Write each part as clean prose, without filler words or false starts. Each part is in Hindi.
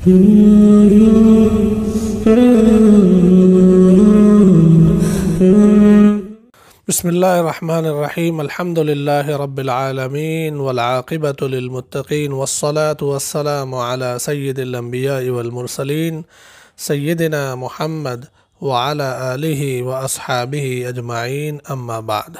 बिस्मिल्लाहिर्रहमानिर्रहीम अल्हम्दुलिल्लाहि रब्बिल आलमीन वल आक़िबतु लिल मुत्तक़ीन वस्सलातु वस्सलामु अला सय्यिदिल अंबियाइ वल मुरसलीन सय्यिदिना मुहम्मद व अला आलिहि व अस्हाबिहि अजमाइन अम्मा बाद।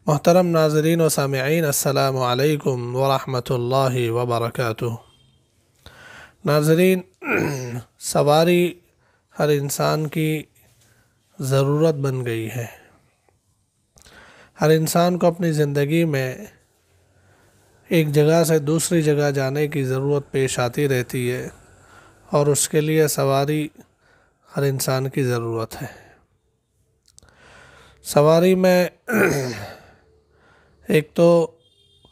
मोहतरम नाज़रीन व सामिईन, अस्सलामु अलैकुम व रहमतुल्लाहि व बरकातुहू। नाज़रीन, सवारी हर इंसान की ज़रूरत बन गई है। हर इंसान को अपनी ज़िंदगी में एक जगह से दूसरी जगह जाने की ज़रूरत पेश आती रहती है और उसके लिए सवारी हर इंसान की ज़रूरत है। सवारी में एक तो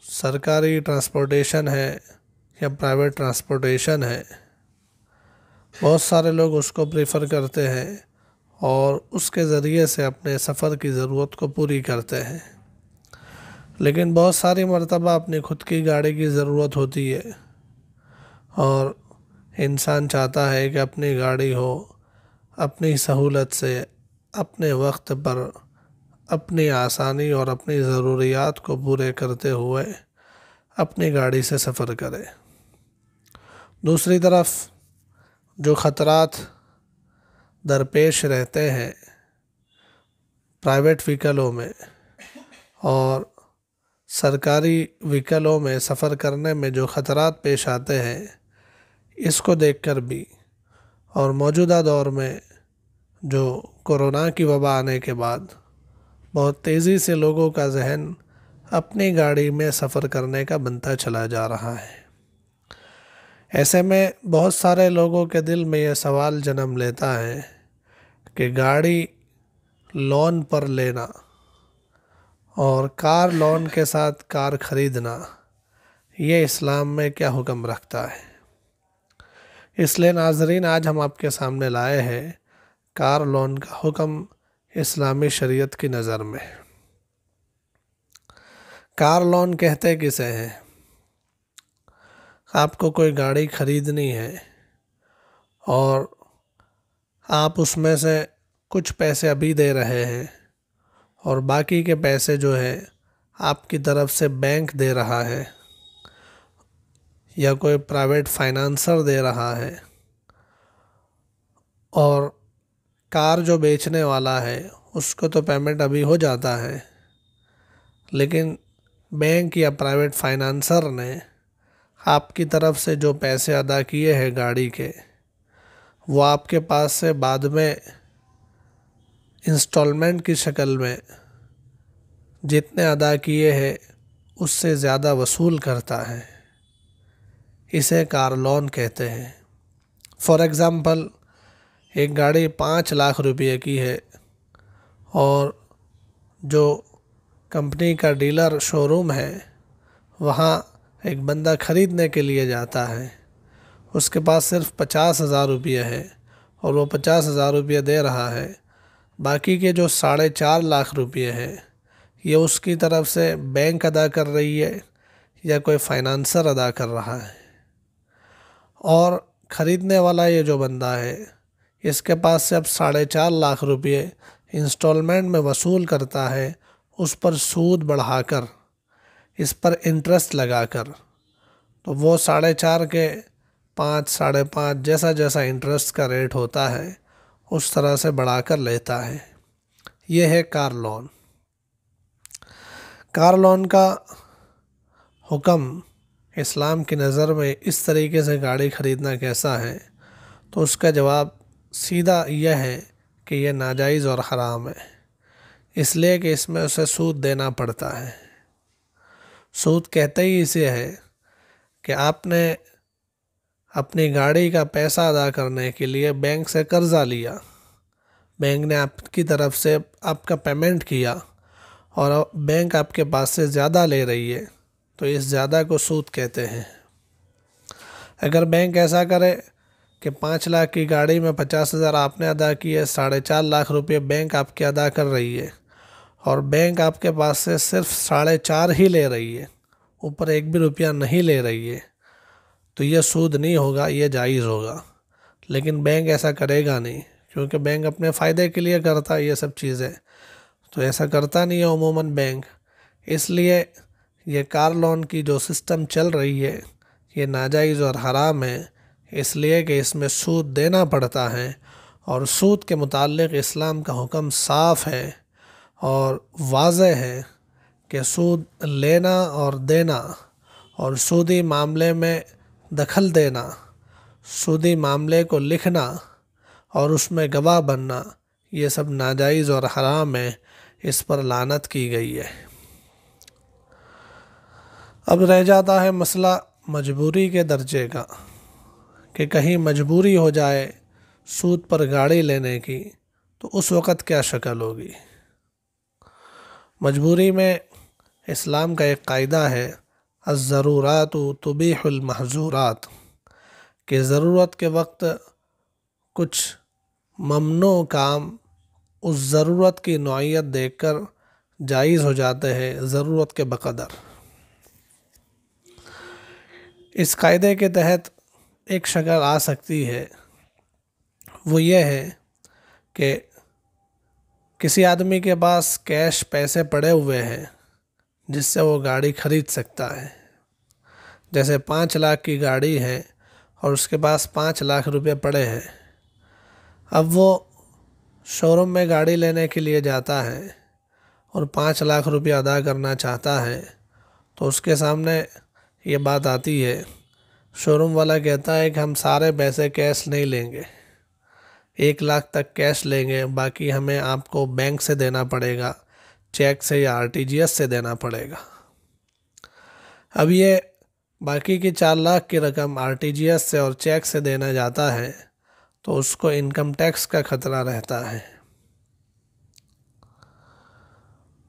सरकारी ट्रांसपोर्टेशन है या प्राइवेट ट्रांसपोर्टेशन है, बहुत सारे लोग उसको प्रेफर करते हैं और उसके ज़रिए से अपने सफ़र की ज़रूरत को पूरी करते हैं। लेकिन बहुत सारी मर्तबा अपनी खुद की गाड़ी की ज़रूरत होती है और इंसान चाहता है कि अपनी गाड़ी हो, अपनी सहूलत से, अपने वक्त पर, अपनी आसानी और अपनी ज़रूरियात को पूरे करते हुए अपनी गाड़ी से सफ़र करे। दूसरी तरफ जो ख़तरात दरपेश रहते हैं प्राइवेट व्हीकलों में और सरकारी व्हीकलों में सफ़र करने में जो ख़तरात पेश आते हैं, इसको देखकर भी और मौजूदा दौर में जो कोरोना की वबा आने के बाद बहुत तेज़ी से लोगों का जहन अपनी गाड़ी में सफ़र करने का बनता चला जा रहा है। ऐसे में बहुत सारे लोगों के दिल में यह सवाल जन्म लेता है कि गाड़ी लोन पर लेना और कार लोन के साथ कार ख़रीदना, ये इस्लाम में क्या हुक्म रखता है। इसलिए नाज़रीन, आज हम आपके सामने लाए हैं कार लोन का हुक्म इस्लामी शरीयत की नज़र में। कार लोन कहते किसे हैं? आपको कोई गाड़ी ख़रीदनी है और आप उसमें से कुछ पैसे अभी दे रहे हैं और बाकी के पैसे जो है आपकी तरफ से बैंक दे रहा है या कोई प्राइवेट फाइनेंसर दे रहा है और कार जो बेचने वाला है उसको तो पेमेंट अभी हो जाता है, लेकिन बैंक या प्राइवेट फाइनेंसर ने आपकी तरफ से जो पैसे अदा किए हैं गाड़ी के, वो आपके पास से बाद में इंस्टॉलमेंट की शक्ल में जितने अदा किए हैं उससे ज़्यादा वसूल करता है। इसे कार लोन कहते हैं। फॉर एग्ज़ाम्पल, एक गाड़ी 5 लाख रुपये की है और जो कंपनी का डीलर शोरूम है वहाँ एक बंदा ख़रीदने के लिए जाता है, उसके पास सिर्फ 50,000 रुपये है और वो 50,000 रुपये दे रहा है। बाकी के जो 4.5 लाख रुपये है ये उसकी तरफ से बैंक अदा कर रही है या कोई फाइनेंसर अदा कर रहा है। और ख़रीदने वाला ये जो बंदा है इसके पास से अब 4.5 लाख रुपये इंस्टॉलमेंट में वसूल करता है, उस पर सूद बढ़ाकर, इस पर इंटरेस्ट लगाकर। तो वो 4.5 के 5, 5.5 जैसा जैसा इंटरेस्ट का रेट होता है उस तरह से बढ़ाकर लेता है। ये है कार लोन। कार लोन का हुक्म इस्लाम की नज़र में इस तरीके से गाड़ी ख़रीदना कैसा है, तो उसका जवाब सीधा यह है कि यह नाजायज़ और हराम है, इसलिए कि इसमें उसे सूद देना पड़ता है। सूद कहते ही इसे है कि आपने अपनी गाड़ी का पैसा अदा करने के लिए बैंक से कर्ज़ा लिया, बैंक ने आपकी तरफ से आपका पेमेंट किया और बैंक आपके पास से ज़्यादा ले रही है, तो इस ज़्यादा को सूद कहते हैं। अगर बैंक ऐसा करे कि 5 लाख की गाड़ी में 50,000 आपने अदा किए, 4.5 लाख रुपये बैंक आपके अदा कर रही है और बैंक आपके पास से सिर्फ 4.5 ही ले रही है, ऊपर एक भी रुपया नहीं ले रही है, तो ये सूद नहीं होगा, ये जायज़ होगा। लेकिन बैंक ऐसा करेगा नहीं, क्योंकि बैंक अपने फ़ायदे के लिए करता है ये सब चीज़ें, तो ऐसा करता नहीं है उमूमन बैंक। इसलिए ये कार लोन की जो सिस्टम चल रही है ये नाजायज़ और हराम है, इसलिए कि इसमें सूद देना पड़ता है। और सूद के मुताल्लिक़ इस्लाम का हुक्म साफ़ है और वाज़ेह है कि सूद लेना और देना और सूदी मामले में दखल देना, सूदी मामले को लिखना और उसमें गवाह बनना, ये सब नाजायज़ और हराम है, इस पर लानत की गई है। अब रह जाता है मसला मजबूरी के दर्जे का, कि कहीं मजबूरी हो जाए सूद पर गाड़ी लेने की, तो उस वक़्त क्या शक्ल होगी। मजबूरी में इस्लाम का एक कायदा है, अज़्ज़रूरात तुबीहुल महज़ूरात, कि ज़रूरत के वक्त कुछ ममनू काम उस ज़रूरत की नौइयत देखकर जायज़ हो जाते हैं ज़रूरत के बक़दर। इस कायदे के तहत एक शक्ल आ सकती है, वो ये है कि किसी आदमी के पास कैश पैसे पड़े हुए हैं जिससे वो गाड़ी ख़रीद सकता है। जैसे 5 लाख की गाड़ी है और उसके पास 5 लाख रुपए पड़े हैं। अब वो शोरूम में गाड़ी लेने के लिए जाता है और 5 लाख रुपया अदा करना चाहता है, तो उसके सामने ये बात आती है, शोरूम वाला कहता है कि हम सारे पैसे कैश नहीं लेंगे, 1 लाख तक कैश लेंगे, बाकी हमें आपको बैंक से देना पड़ेगा, चेक से या आरटीजीएस से देना पड़ेगा। अब ये बाकी की 4 लाख की रकम आरटीजीएस से और चेक से देना जाता है तो उसको इनकम टैक्स का खतरा रहता है।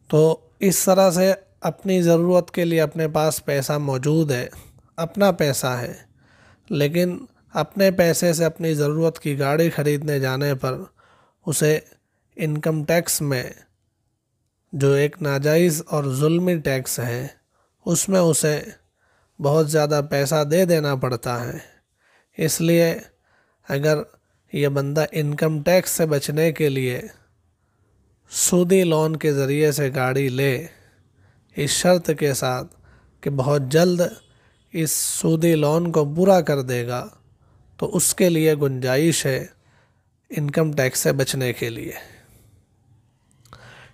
तो इस तरह से अपनी ज़रूरत के लिए अपने पास पैसा मौजूद है, अपना पैसा है, लेकिन अपने पैसे से अपनी ज़रूरत की गाड़ी ख़रीदने जाने पर उसे इनकम टैक्स में, जो एक नाजायज़ और जुल्मी टैक्स है, उसमें उसे बहुत ज़्यादा पैसा दे देना पड़ता है। इसलिए अगर ये बंदा इनकम टैक्स से बचने के लिए सूदी लोन के ज़रिए से गाड़ी ले, इस शर्त के साथ कि बहुत जल्द इस सूदी लोन को पूरा कर देगा, तो उसके लिए गुंजाइश है इनकम टैक्स से बचने के लिए।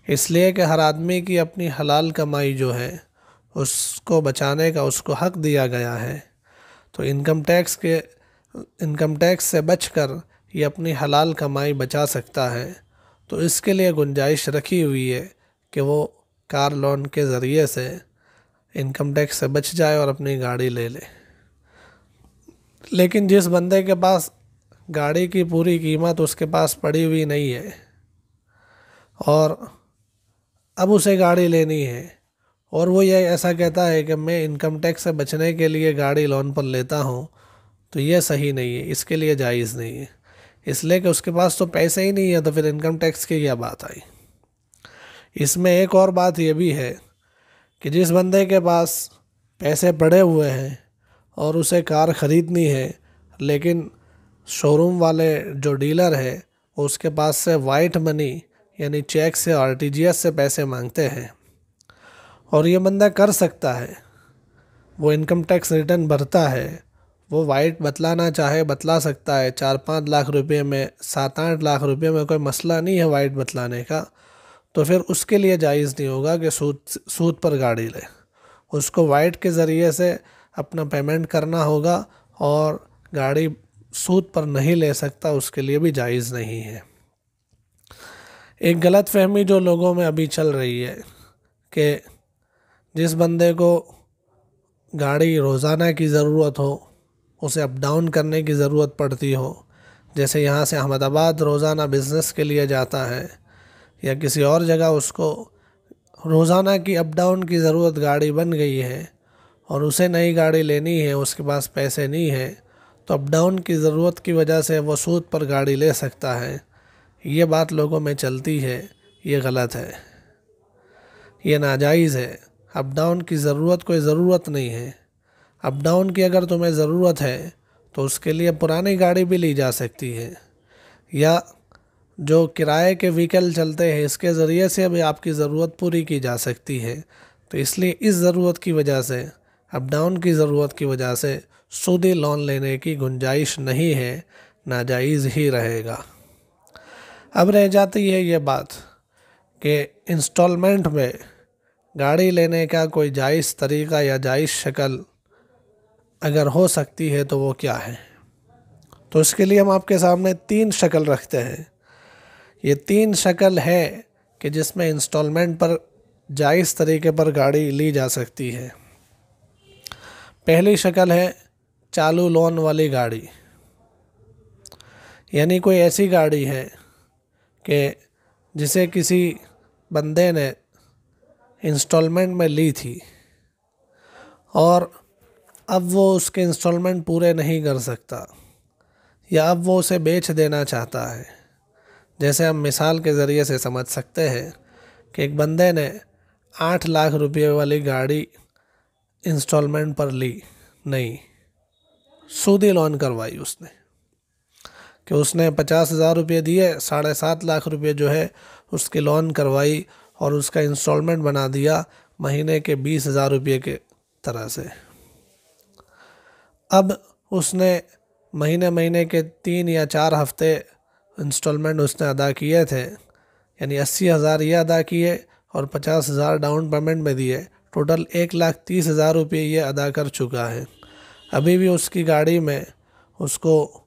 इसलिए कि हर आदमी की अपनी हलाल कमाई जो है उसको बचाने का उसको हक दिया गया है। तो इनकम टैक्स से बचकर ये अपनी हलाल कमाई बचा सकता है, तो इसके लिए गुंजाइश रखी हुई है कि वो कार लोन के ज़रिए से इनकम टैक्स से बच जाए और अपनी गाड़ी ले ले। लेकिन जिस बंदे के पास गाड़ी की पूरी कीमत उसके पास पड़ी हुई नहीं है और अब उसे गाड़ी लेनी है और वो ये ऐसा कहता है कि मैं इनकम टैक्स से बचने के लिए गाड़ी लोन पर लेता हूँ, तो ये सही नहीं है, इसके लिए जायज़ नहीं है। इसलिए कि उसके पास तो पैसे ही नहीं है, तो फिर इनकम टैक्स की क्या बात आई। इसमें एक और बात ये भी है कि जिस बंदे के पास पैसे पड़े हुए हैं और उसे कार ख़रीदनी है, लेकिन शोरूम वाले जो डीलर है उसके पास से वाइट मनी यानी चेक से आरटीजीएस से पैसे मांगते हैं, और ये बंदा कर सकता है, वो इनकम टैक्स रिटर्न भरता है, वो वाइट बतलाना चाहे बतला सकता है, 4-5 लाख रुपए में, 7-8 लाख रुपए में कोई मसला नहीं है वाइट बतलाने का, तो फिर उसके लिए जायज़ नहीं होगा कि सूद पर गाड़ी ले। उसको वाइट के ज़रिए से अपना पेमेंट करना होगा और गाड़ी सूद पर नहीं ले सकता, उसके लिए भी जायज़ नहीं है। एक गलत फहमी जो लोगों में अभी चल रही है कि जिस बंदे को गाड़ी रोज़ाना की ज़रूरत हो, उसे अप डाउन करने की ज़रूरत पड़ती हो, जैसे यहाँ से अहमदाबाद रोज़ाना बिज़नेस के लिए जाता है या किसी और जगह उसको रोज़ाना की अप डाउन की ज़रूरत गाड़ी बन गई है और उसे नई गाड़ी लेनी है, उसके पास पैसे नहीं है, तो अप डाउन की ज़रूरत की वजह से वो सूद पर गाड़ी ले सकता है। ये बात लोगों में चलती है, ये गलत है, ये नाजायज़ है। अप डाउन की ज़रूरत कोई ज़रूरत नहीं है। अप डाउन की अगर तुम्हें ज़रूरत है तो उसके लिए पुरानी गाड़ी भी ली जा सकती है, या जो किराए के व्हीकल चलते हैं इसके ज़रिए से भी आपकी ज़रूरत पूरी की जा सकती है। तो इसलिए इस ज़रूरत की वजह से, अप डाउन की ज़रूरत की वजह से सूदी लोन लेने की गुंजाइश नहीं है, नाजायज़ ही रहेगा। अब रह जाती है ये बात कि इंस्टॉलमेंट में गाड़ी लेने का कोई जायज़ तरीका या जायज़ शक्ल अगर हो सकती है तो वो क्या है। तो इसके लिए हम आपके सामने 3 शक्ल रखते हैं। ये 3 शक्ल है कि जिसमें इंस्टॉलमेंट पर जायज़ तरीके पर गाड़ी ली जा सकती है। पहली शक्ल है चालू लोन वाली गाड़ी, यानी कोई ऐसी गाड़ी है कि जिसे किसी बंदे ने इंस्टॉलमेंट में ली थी और अब वो उसके इंस्टॉलमेंट पूरे नहीं कर सकता, या अब वो उसे बेच देना चाहता है। जैसे हम मिसाल के ज़रिए से समझ सकते हैं कि एक बंदे ने 8 लाख रुपये वाली गाड़ी इंस्टॉलमेंट पर ली, नहीं, सूदी लोन करवाई उसने, कि उसने 50,000 रुपये दिए, 7.5 लाख रुपये जो है उसकी लोन करवाई और उसका इंस्टॉलमेंट बना दिया महीने के 20,000 रुपये के तरह से। अब उसने महीने महीने के 3 या 4 हफ्ते इंस्टॉलमेंट उसने अदा किए थे, यानी 80,000 ये अदा किए और 50,000 डाउन पेमेंट में दिए, टोटल 1,30,000 रुपये ये अदा कर चुका है। अभी भी उसकी गाड़ी में उसको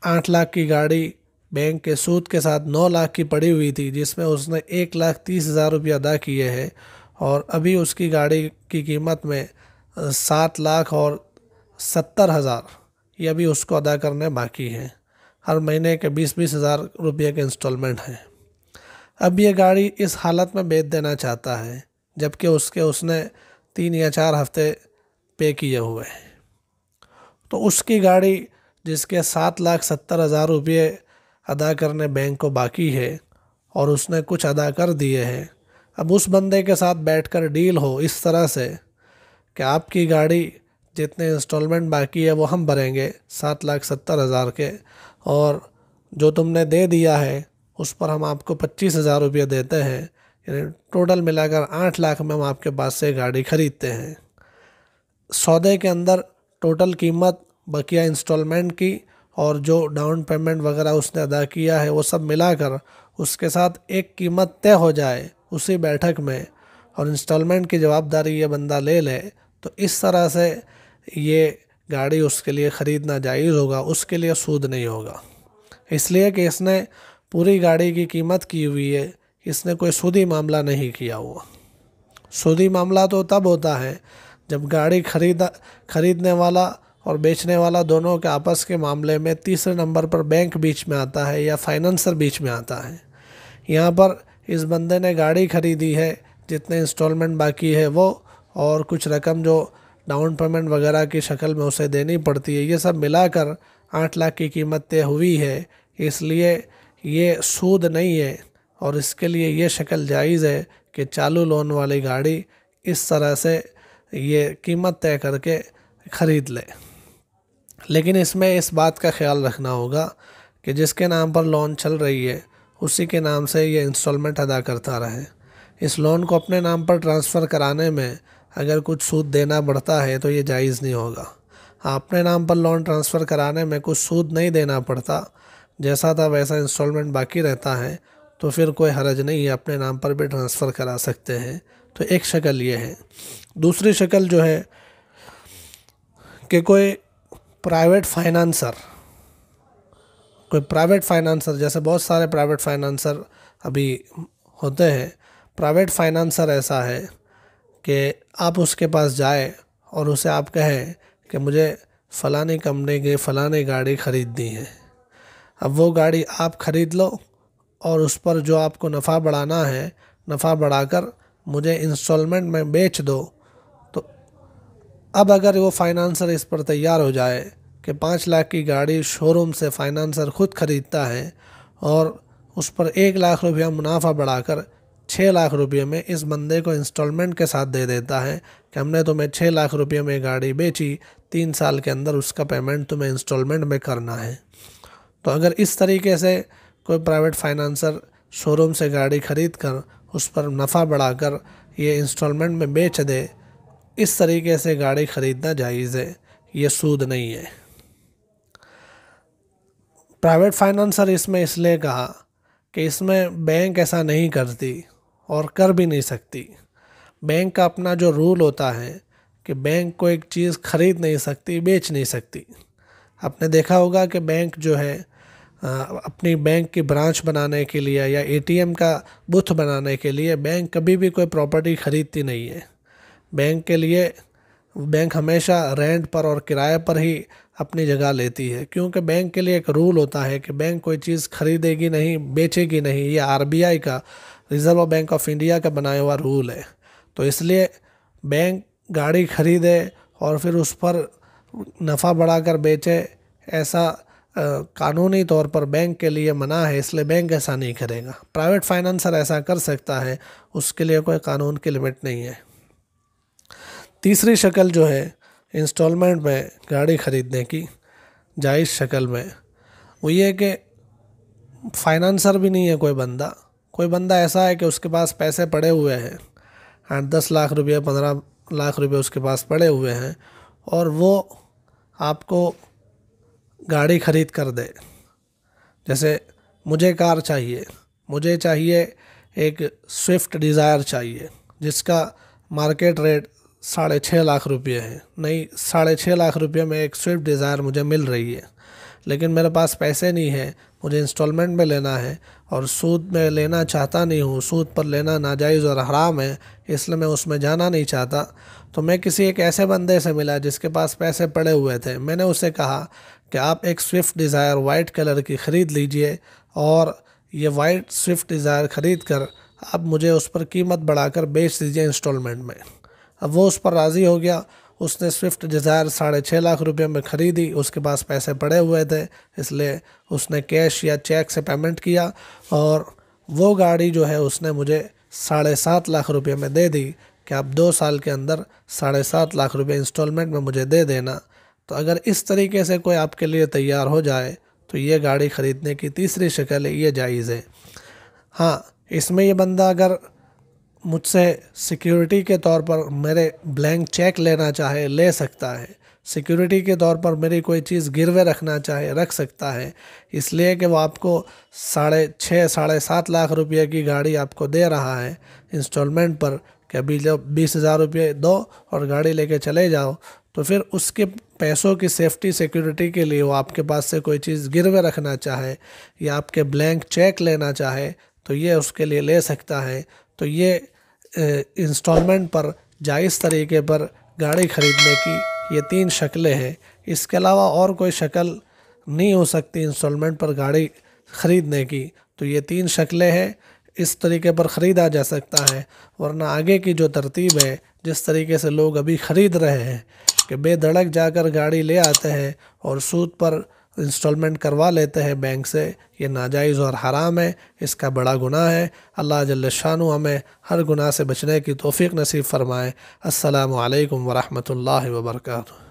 8 लाख की गाड़ी बैंक के सूद के साथ 9 लाख की पड़ी हुई थी, जिसमें उसने 1,30,000 रुपये अदा किए हैं और अभी उसकी गाड़ी की कीमत में 7,70,000 ये अभी उसको अदा करने बाकी हैं। हर महीने के 20,000 रुपये के इंस्टॉलमेंट हैं। अब ये गाड़ी इस हालत में बेच देना चाहता है जबकि उसने 3 या 4 हफ्ते पे किए हुए हैं। तो उसकी गाड़ी जिसके 7,70,000 रुपये अदा करने बैंक को बाकी है और उसने कुछ अदा कर दिए हैं, अब उस बंदे के साथ बैठकर डील हो इस तरह से कि आपकी गाड़ी जितने इंस्टॉलमेंट बाकी है वो हम भरेंगे 7,70,000 के, और जो तुमने दे दिया है उस पर हम आपको 25,000 रुपये देते हैं, यानी टोटल मिलाकर 8 लाख में हम आपके पास से गाड़ी खरीदते हैं। सौदे के अंदर टोटल कीमत बकिया इंस्टॉलमेंट की और जो डाउन पेमेंट वगैरह उसने अदा किया है वो सब मिलाकर उसके साथ एक कीमत तय हो जाए उसी बैठक में, और इंस्टॉलमेंट की जवाबदारी ये बंदा ले ले, तो इस तरह से ये गाड़ी उसके लिए ख़रीदना जायज़ होगा, उसके लिए सूद नहीं होगा। इसलिए कि इसने पूरी गाड़ी की कीमत की हुई है, इसने कोई सूदी मामला नहीं किया हुआ। सूदी मामला तो तब होता है जब गाड़ी खरीदने वाला और बेचने वाला दोनों के आपस के मामले में तीसरे नंबर पर बैंक बीच में आता है या फाइनेंसर बीच में आता है। यहाँ पर इस बंदे ने गाड़ी खरीदी है, जितने इंस्टॉलमेंट बाकी है वो, और कुछ रकम जो डाउन पेमेंट वगैरह की शक्ल में उसे देनी पड़ती है, ये सब मिलाकर 8 लाख की कीमत तय हुई है। इसलिए ये सूद नहीं है और इसके लिए ये शक्ल जायज़ है कि चालू लोन वाली गाड़ी इस तरह से ये कीमत तय करके ख़रीद ले। लेकिन इसमें इस बात का ख्याल रखना होगा कि जिसके नाम पर लोन चल रही है उसी के नाम से ये इंस्टॉलमेंट अदा करता रहे। इस लोन को अपने नाम पर ट्रांसफ़र कराने में अगर कुछ सूद देना पड़ता है तो ये जायज़ नहीं होगा। अपने नाम पर लोन ट्रांसफ़र कराने में कुछ सूद नहीं देना पड़ता, जैसा था वैसा इंस्टॉलमेंट बाकी रहता है, तो फिर कोई हरज नहीं है, अपने नाम पर भी ट्रांसफ़र करा सकते हैं। तो एक शक्ल ये है। दूसरी शक्ल जो है कि कोई प्राइवेट फाइनेंसर, जैसे बहुत सारे प्राइवेट फाइनेंसर अभी होते हैं। प्राइवेट फाइनेंसर ऐसा है कि आप उसके पास जाए और उसे आप कहें कि मुझे फ़लानी कंपनी की फ़लानी गाड़ी ख़रीदनी है। अब वो गाड़ी आप ख़रीद लो और उस पर जो आपको नफ़ा बढ़ाना है, नफ़ा बढ़ाकर मुझे इंस्टॉलमेंट में बेच दो। तो अब अगर वो फाइनेंसर इस पर तैयार हो जाए कि 5 लाख की गाड़ी शोरूम से फाइनेंसर ख़ुद ख़रीदता है और उस पर 1 लाख रुपया मुनाफा बढ़ाकर 6 लाख रुपये में इस बंदे को इंस्टॉलमेंट के साथ दे देता है कि हमने तुम्हें 6 लाख रुपये में गाड़ी बेची, 3 साल के अंदर उसका पेमेंट तुम्हें इंस्टॉलमेंट में करना है। तो अगर इस तरीके से कोई प्राइवेट फाइनेंसर शोरूम से गाड़ी खरीद कर उस पर नफ़ा बढ़ाकर ये इंस्टॉलमेंट में बेच दे, इस तरीके से गाड़ी खरीदना जायज़ है, ये सूद नहीं है। प्राइवेट फाइनेंसर इसमें इसलिए कहा कि इसमें बैंक ऐसा नहीं करती और कर भी नहीं सकती। बैंक का अपना जो रूल होता है कि बैंक को एक चीज़ खरीद नहीं सकती, बेच नहीं सकती। आपने देखा होगा कि बैंक जो है अपनी बैंक की ब्रांच बनाने के लिए या एटीएम का बूथ बनाने के लिए बैंक कभी भी कोई प्रॉपर्टी खरीदती नहीं है। बैंक के लिए बैंक हमेशा रेंट पर और किराए पर ही अपनी जगह लेती है, क्योंकि बैंक के लिए एक रूल होता है कि बैंक कोई चीज़ खरीदेगी नहीं, बेचेगी नहीं। ये आरबीआई का, रिज़र्व बैंक ऑफ इंडिया का बनाया हुआ रूल है। तो इसलिए बैंक गाड़ी खरीदे और फिर उस पर नफ़ा बढ़ाकर बेचे, ऐसा कानूनी तौर पर बैंक के लिए मना है, इसलिए बैंक ऐसा नहीं करेगा। प्राइवेट फाइनेंसर ऐसा कर सकता है, उसके लिए कोई कानून की लिमिट नहीं है। तीसरी शक्ल जो है इंस्टॉलमेंट में गाड़ी खरीदने की जायज़ शक्ल में, वो ये कि फाइनेंसर भी नहीं है कोई बंदा ऐसा है कि उसके पास पैसे पड़े हुए हैं, 10 लाख रुपये 15 लाख रुपये उसके पास पड़े हुए हैं और वो आपको गाड़ी खरीद कर दे। जैसे मुझे कार चाहिए, मुझे चाहिए एक स्विफ्ट डिज़ायर चाहिए जिसका मार्केट रेट 6.5 लाख रुपये है। नहीं, 6.5 लाख रुपये में एक स्विफ्ट डिज़ायर मुझे मिल रही है, लेकिन मेरे पास पैसे नहीं है, मुझे इंस्टॉलमेंट में लेना है और सूद में लेना चाहता नहीं हूँ, सूद पर लेना नाजायज़ और हराम है, इसलिए मैं उसमें जाना नहीं चाहता। तो मैं किसी एक ऐसे बंदे से मिला जिसके पास पैसे पड़े हुए थे। मैंने उसे कहा कि आप एक स्विफ्ट डिज़ायर वाइट कलर की ख़रीद लीजिए और ये वाइट स्विफ्ट डिज़ायर ख़रीद कर आप मुझे उस पर कीमत बढ़ाकर बेच दीजिए इंस्टॉलमेंट में। अब वो उस पर राज़ी हो गया। उसने स्विफ्ट डिज़ायर 6.5 लाख रुपये में ख़रीदी। उसके पास पैसे पड़े हुए थे, इसलिए उसने कैश या चेक से पेमेंट किया और वो गाड़ी जो है उसने मुझे 7.5 लाख रुपये में दे दी कि आप 2 साल के अंदर 7.5 लाख रुपये इंस्टॉलमेंट में मुझे दे देना। तो अगर इस तरीके से कोई आपके लिए तैयार हो जाए तो ये गाड़ी ख़रीदने की तीसरी शक्ल है, ये जायज़ है। हाँ, इसमें ये बंदा अगर मुझसे सिक्योरिटी के तौर पर मेरे ब्लैंक चेक लेना चाहे, ले सकता है। सिक्योरिटी के तौर पर मेरी कोई चीज़ गिरवे रखना चाहे, रख सकता है, इसलिए कि वो आपको 6.5-7 लाख रुपये की गाड़ी आपको दे रहा है इंस्टॉलमेंट पर कि अभी जब 20,000 रुपये दो और गाड़ी लेके चले जाओ। तो फिर उसके पैसों की सेफ्टी सिक्योरिटी के लिए वो आपके पास से कोई चीज़ गिरवे रखना चाहे या आपके ब्लैंक चेक लेना चाहे तो ये उसके लिए ले सकता है। तो ये इंस्टॉलमेंट पर जायज़ तरीके पर गाड़ी ख़रीदने की ये 3 शक्लें हैं। इसके अलावा और कोई शक्ल नहीं हो सकती इंस्टॉलमेंट पर गाड़ी ख़रीदने की। तो ये 3 शक्लें हैं, इस तरीके पर ख़रीदा जा सकता है। वरना आगे की जो तरतीब है, जिस तरीके से लोग अभी ख़रीद रहे हैं कि बेधड़क जाकर गाड़ी ले आते हैं और सूद पर इंस्टॉलमेंट करवा लेते हैं बैंक से, ये नाजायज़ और हराम है, इसका बड़ा गुनाह है। अल्लाह जल्ल शानु हमें हर गुनाह से बचने की तौफीक नसीब फरमाए। अस्सलामु अलैकुम वरहमतुल्लाहि वबरकातुहू।